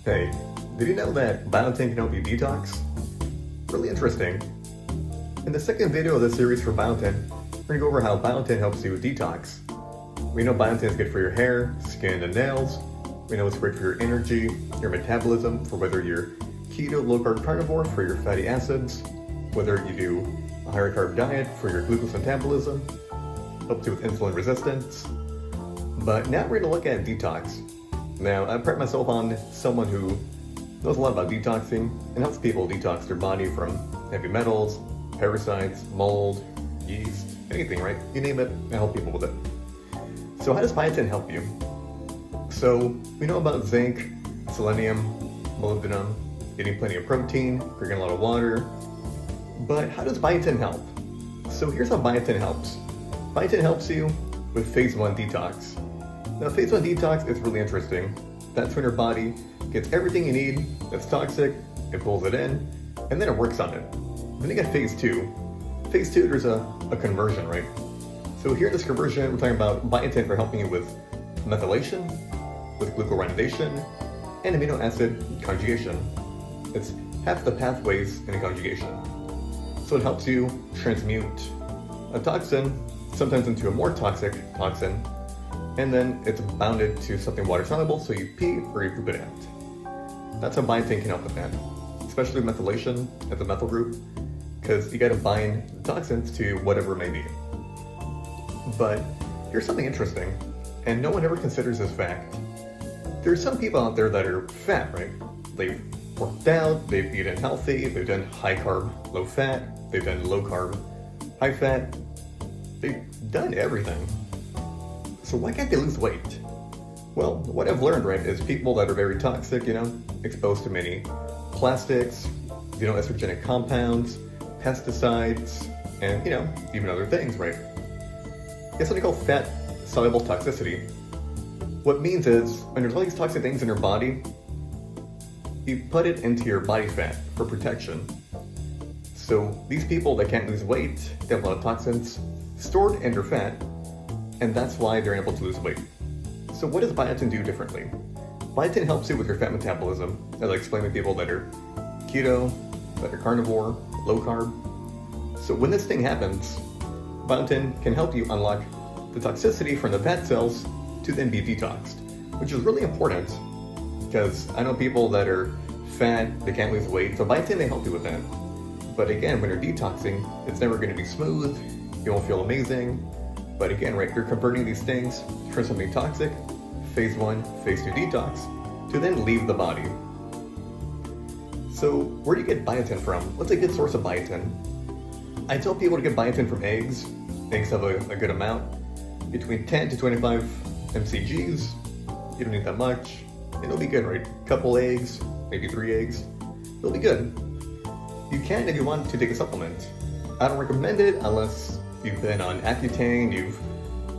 Hey, did you know that Biotin can help you detox? Really interesting. In the second video of this series for Biotin, we're going to go over how Biotin helps you detox. We know Biotin is good for your hair, skin, and nails. We know it's great for your energy, your metabolism, for whether you're keto, low-carb carnivore for your fatty acids, whether you do a higher carb diet for your glucose metabolism, helps you with insulin resistance. But now we're going to look at detox. Now, I pride myself on someone who knows a lot about detoxing and helps people detox their body from heavy metals, parasites, mold, yeast, anything, right? You name it, I help people with it. So how does biotin help you? So we know about zinc, selenium, molybdenum, eating plenty of protein, drinking a lot of water. But how does biotin help? So here's how biotin helps. Biotin helps you with phase 1 detox. Now, phase 1 detox is really interesting. That's when your body gets everything you need that's toxic, it pulls it in, and then it works on it. Then you get phase 2. Phase 2, there's a conversion, right? So here in this conversion, we're talking about biotin for helping you with methylation, with glucuronidation, and amino acid conjugation. It's half the pathways in a conjugation. So it helps you transmute a toxin, sometimes into a more toxic toxin, and then it's bounded to something water soluble, so you pee or you poop it out. That's how biotin can help with that, especially methylation at the methyl group, because you got to bind the toxins to whatever it may be. But here's something interesting, and no one ever considers this fact. There's some people out there that are fat, right? They've worked out, they've eaten healthy, they've done high carb, low fat, they've done low carb, high fat, they've done everything. So why can't they lose weight? Well, what I've learned, right, is people that are very toxic, exposed to many plastics, estrogenic compounds, pesticides, and, even other things, right? It's something called fat soluble toxicity. What it means is, when there's all these toxic things in your body, you put it into your body fat for protection. So these people that can't lose weight, they have a lot of toxins stored in their fat, and that's why they're able to lose weight. So what does biotin do differently? Biotin helps you with your fat metabolism, as I explained to people that are keto, that are carnivore, low carb. So when this thing happens, biotin can help you unlock the toxicity from the fat cells to then be detoxed, which is really important because I know people that are fat, they can't lose weight, so biotin, they help you with that. But again, when you're detoxing, it's never going to be smooth, you won't feel amazing. But again, right, you're converting these things from something toxic, phase 1, phase 2 detox, to then leave the body. So where do you get biotin from? What's a good source of biotin? I tell people to get biotin from eggs. Eggs have a good amount, between 10 to 25 mcgs. You don't need that much. It'll be good, right? Couple eggs, maybe 3 eggs. It'll be good. You can if you want to take a supplement. I don't recommend it unless you've been on Accutane, you've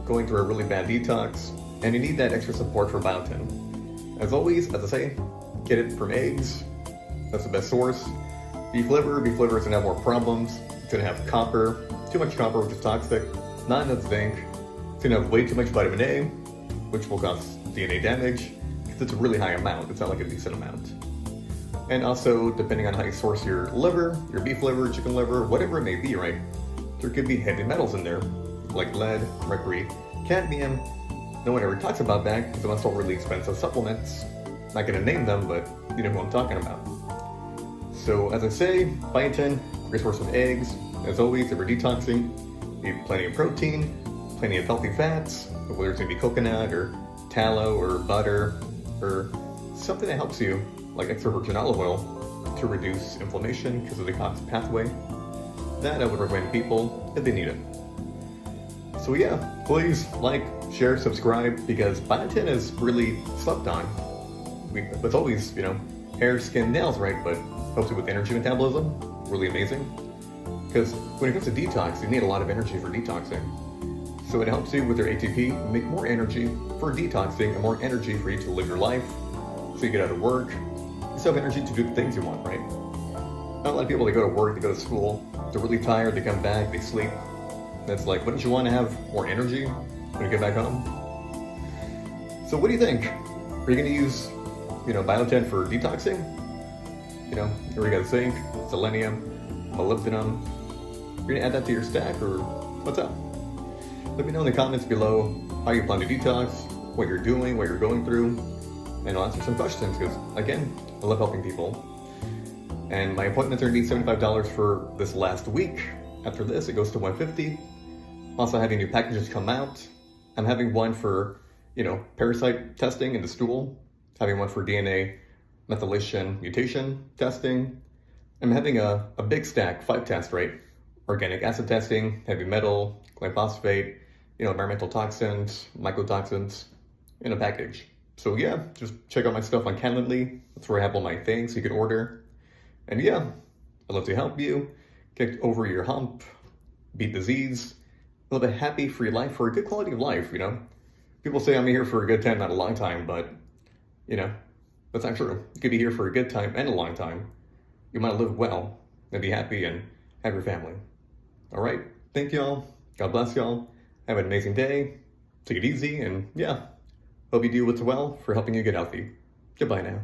going through a really bad detox, and you need that extra support for biotin. As always, as I say, get it from eggs. That's the best source. Beef liver is gonna have more problems. It's gonna have copper, too much copper, which is toxic, not enough zinc. It's gonna have way too much vitamin A, which will cause DNA damage, because it's a really high amount. It's not like a decent amount. And also, depending on how you source your liver, your beef liver, chicken liver, whatever it may be, right? There could be heavy metals in there, like lead, mercury, cadmium. No one ever talks about that because it's all really expensive supplements. Not gonna name them, but you know who I'm talking about. So as I say, biotin, great source of eggs. As always, if you're detoxing, eat plenty of protein, plenty of healthy fats, whether it's gonna be coconut or tallow or butter or something that helps you, like extra virgin olive oil, to reduce inflammation because of the Detox pathway. That I would recommend people if they need it. So yeah, please like, share, subscribe, because biotin is really slept on. It's always, hair, skin, nails, right? But helps you with energy metabolism, really amazing. Because when it comes to detox, you need a lot of energy for detoxing. So it helps you with your ATP make more energy for detoxing and more energy for you to live your life. So you get out of work, you still have energy to do the things you want, right? Not a lot of people, they go to work, they go to school, they're really tired, they come back, they sleep. And it's like, wouldn't you want to have more energy when you get back home? So what do you think? Are you going to use Biotin for detoxing. Here we got zinc, selenium, molybdenum. You're gonna add that to your stack, or what's up? Let me know in the comments below how you plan to detox, what you're doing, what you're going through, and I'll answer some questions because, again, I love helping people. And my appointments are gonna be $75 for this last week. After this, it goes to $150. Also having new packages come out. I'm having one for, parasite testing in the stool. Having one for DNA methylation mutation testing. I'm having a big stack, 5 tests, right? Organic acid testing, heavy metal, glyphosate, environmental toxins, mycotoxins in a package. So yeah, just check out my stuff on Calendly. That's where I have all my things you can order. And yeah, I'd love to help you get over your hump, beat disease, live a happy, free life for a good quality of life, People say I'm here for a good time, not a long time, but, that's not true. You could be here for a good time and a long time. You might live well and be happy and have your family. All right, thank y'all. God bless y'all. Have an amazing day. Take it easy, and yeah, hope you do what's well for helping you get healthy. Goodbye now.